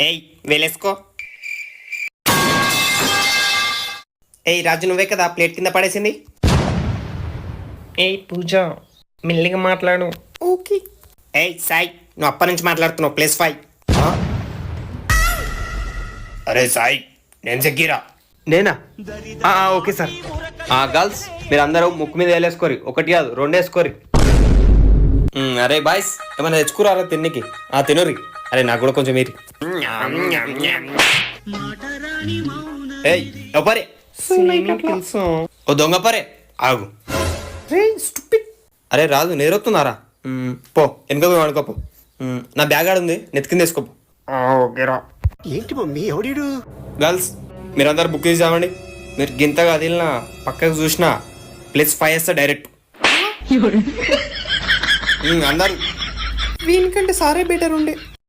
ఏయ్ వేలేసుకో. ఏయ్ రాజు, నువ్వే కదా ప్లేట్ కింద పడేసింది. ఏయ్ పూజ, మెల్లిగా మాట్లాడు. ఓకే. ఏయ్ సాయి, నువ్వు అప్పటి నుంచి మాట్లాడుతున్నావు. +5. అరే సాయి, నేను జగ్గీరా. నేనా? Okay sir. గర్ల్స్, మీరు అందరూ ముక్కు మీద వేలేసుకోరి, ఒకటి కాదు 2 వేసుకోరి. అరే బాయ్స్, ఏమన్నా తెచ్చుకురారా తిన్నికి? తినురి. అరే నాకు కూడా కొంచెం మీరు. ఏయ్ పరే, ఓ దొంగ పరే, ఆగు. అరే రాజు, నేరొస్తున్నారా? పో వెనుక పోయి వాడుకోపో. నా బ్యాగ్ ఆడుంది, నెత్తికింద వేసుకోపో. ఓకేరా. ఏంటి మమ్మీ ఎవడీడు? గర్ల్స్, మీరందరూ బుక్ చేసి చావండి. మీరు గింతగా వదిలినా పక్కకు చూసినా +5 వేస్తా డైరెక్ట్. అందరు వీనికంటే సారే బెటర్ ఉండే.